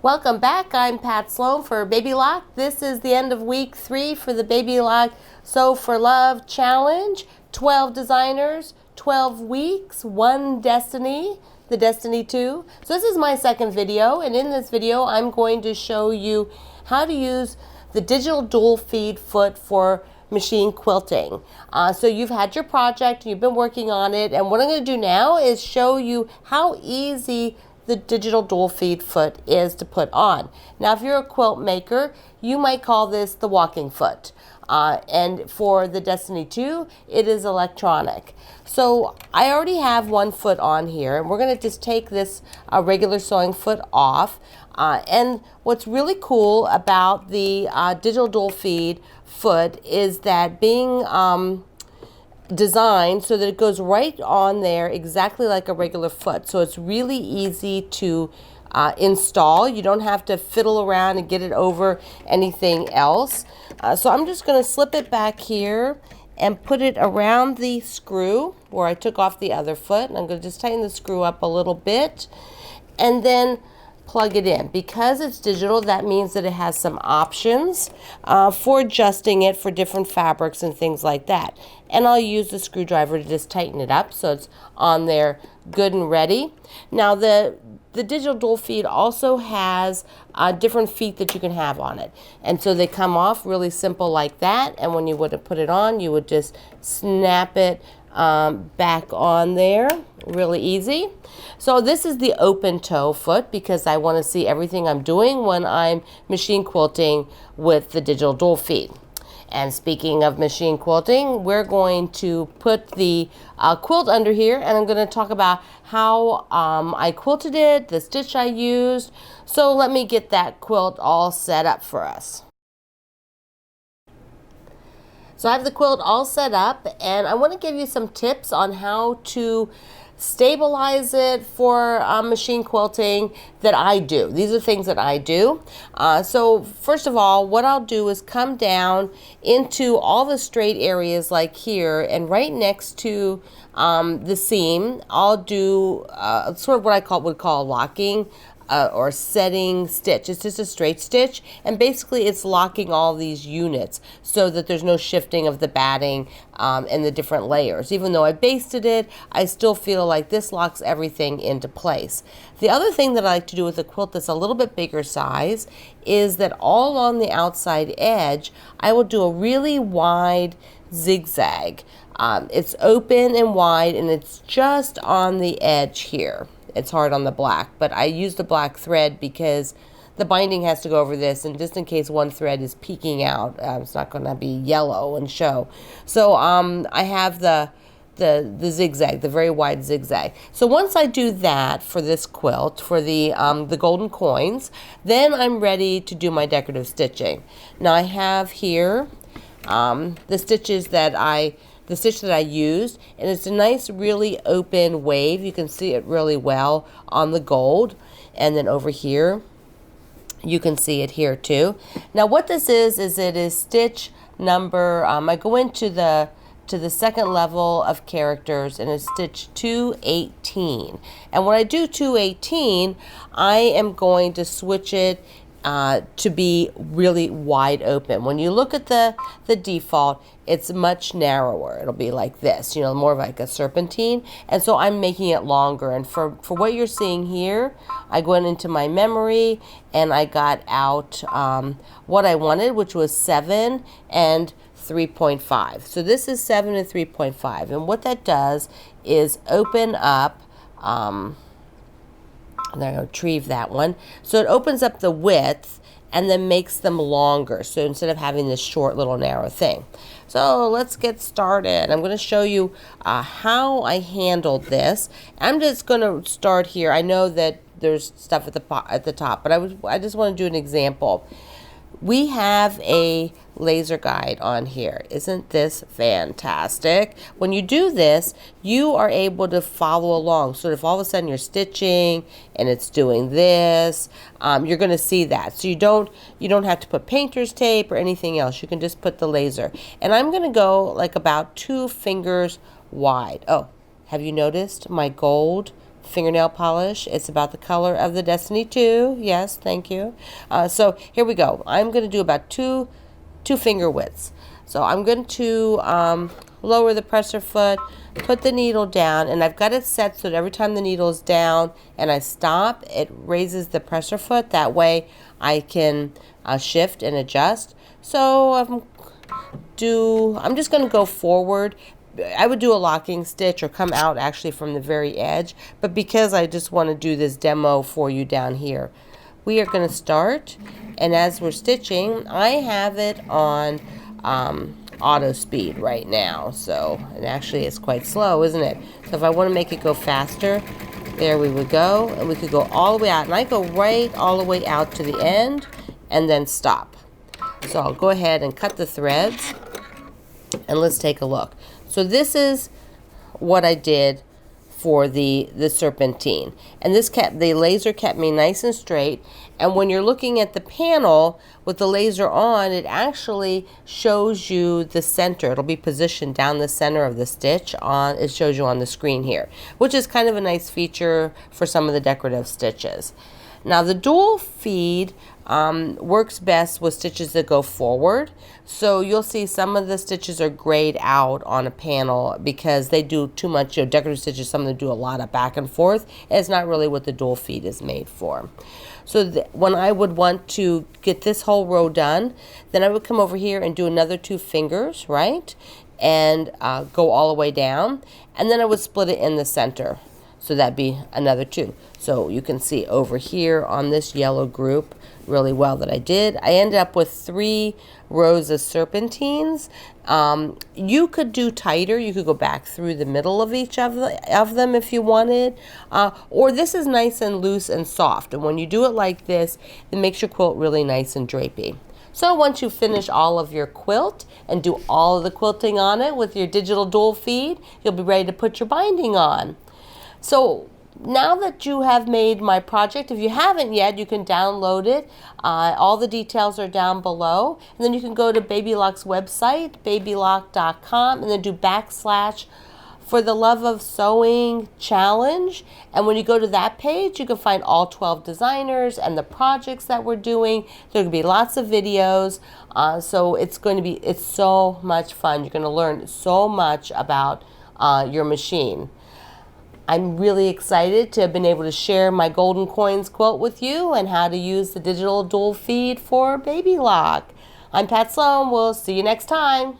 Welcome back. I'm Pat Sloan for Babylock. This is the end of week 3 for the Babylock Sew for Love Challenge. 12 designers, 12 weeks, 1 destiny, the Destiny 2. So this is my second video, and in this video I'm going to show you how to use the digital dual feed foot for machine quilting. So you've had your project, you've been working on it, and what I'm going to do now is show you how easy the digital dual feed foot is to put on. Now if you're a quilt maker, you might call this the walking foot. And for the Destiny 2, it is electronic. So I already have one foot on here, and we're going to just take this regular sewing foot off. And what's really cool about the digital dual feed foot is that being designed so that it goes right on there exactly like a regular foot. So it's really easy to install. You don't have to fiddle around and get it over anything else. So I'm just going to slip it back here and put it around the screw where I took off the other foot. And I'm going to just tighten the screw up a little bit and then plug it in. Because it's digital, that means that it has some options for adjusting it for different fabrics and things like that. And I'll use the screwdriver to just tighten it up so it's on there good and ready. Now the digital dual feed also has different feet that you can have on it. And so they come off really simple like that. And when you would have put it on, you would just snap it back on there. Really easy. So this is the open toe foot because I want to see everything I'm doing when I'm machine quilting with the digital dual feed. And speaking of machine quilting, we're going to put the quilt under here, and I'm going to talk about how I quilted it, the stitch I used. So let me get that quilt all set up for us. So I have the quilt all set up, and I want to give you some tips on how to stabilize it for machine quilting that I do. These are things that I do. So first of all, what I'll do is come down into all the straight areas like here, and right next to the seam, I'll do sort of what I would call locking or setting stitch. It's just a straight stitch, and basically it's locking all these units so that there's no shifting of the batting and the different layers. Even though I basted it, I still feel like this locks everything into place. The other thing that I like to do with a quilt that's a little bit bigger size is that all on the outside edge, I will do a really wide zigzag. It's open and wide, and it's just on the edge here. It's hard on the black, but I use the black thread because the binding has to go over this, and just in case one thread is peeking out, it's not going to be yellow and show. So I have the zigzag, the very wide zigzag. So once I do that for this quilt, for the golden coins, then I'm ready to do my decorative stitching. Now I have here the stitches that the stitch that I used, and it's a nice really open wave. You can see it really well on the gold, and then over here you can see it here too. Now what this is it is stitch number, I go into the second level of characters, and it's stitch 218. And when I do 218, I am going to switch it to be really wide open. When you look at the default, it's much narrower. It'll be like this, more of like a serpentine. And so I'm making it longer. And for what you're seeing here, I went into my memory and I got out what I wanted, which was 7 and 3.5. So this is 7 and 3.5. And what that does is open up, I'm going to retrieve that one. So it opens up the width and then makes them longer. So instead of having this short little narrow thing. So let's get started. I'm going to show you how I handled this. I'm just going to start here. I know that there's stuff at the top, but I just want to do an example. We have a laser guide on here. Isn't this fantastic? When you do this, you are able to follow along. So if all of a sudden you're stitching and it's doing this, you're going to see that. So you don't have to put painter's tape or anything else. You can just put the laser. And I'm going to go like about 2 fingers wide. Oh, have you noticed my gold fingernail polish. It's about the color of the Destiny 2. Yes, thank you. So here we go. I'm going to do about two finger widths. So I'm going to lower the presser foot, put the needle down, and I've got it set so that every time the needle is down and I stop, it raises the presser foot. That way I can shift and adjust. So I'm just going to go forward. I would do a locking stitch or come out actually from the very edge, but because I just want to do this demo for you down here, we are going to start, and as we're stitching, I have it on auto speed right now, so, and actually it's quite slow, isn't it? So if I want to make it go faster, there we would go, and we could go all the way out, and I go right all the way out to the end and then stop. So I'll go ahead and cut the threads, and let's take a look. So this is what I did for the serpentine, and the laser kept me nice and straight. And when you're looking at the panel with the laser on, it actually shows you the center. It'll be positioned down the center of the stitch. It shows you on the screen here, which is kind of a nice feature for some of the decorative stitches. Now the dual feed works best with stitches that go forward. So you'll see some of the stitches are grayed out on a panel because they do too much, decorative stitches, some of them do a lot of back and forth, and it's not really what the dual feed is made for. So when I would want to get this whole row done, then I would come over here and do another 2 fingers, right? And go all the way down, and then I would split it in the center. So that'd be another 2. So you can see over here on this yellow group really well that I did. I ended up with 3 rows of serpentines. You could do tighter. You could go back through the middle of each of them if you wanted. Or this is nice and loose and soft. And when you do it like this, it makes your quilt really nice and drapey. So once you finish all of your quilt and do all of the quilting on it with your digital dual feed, you'll be ready to put your binding on. So now that you have made my project, if you haven't yet, you can download it. All the details are down below. And then you can go to Babylock's website, babylock.com, and then do / for the Love of Sewing challenge. And when you go to that page, you can find all 12 designers and the projects that we're doing. There will be lots of videos. So it's so much fun. You're going to learn so much about your machine. I'm really excited to have been able to share my Golden Coins quilt with you and how to use the digital dual feed for Babylock. I'm Pat Sloan. We'll see you next time.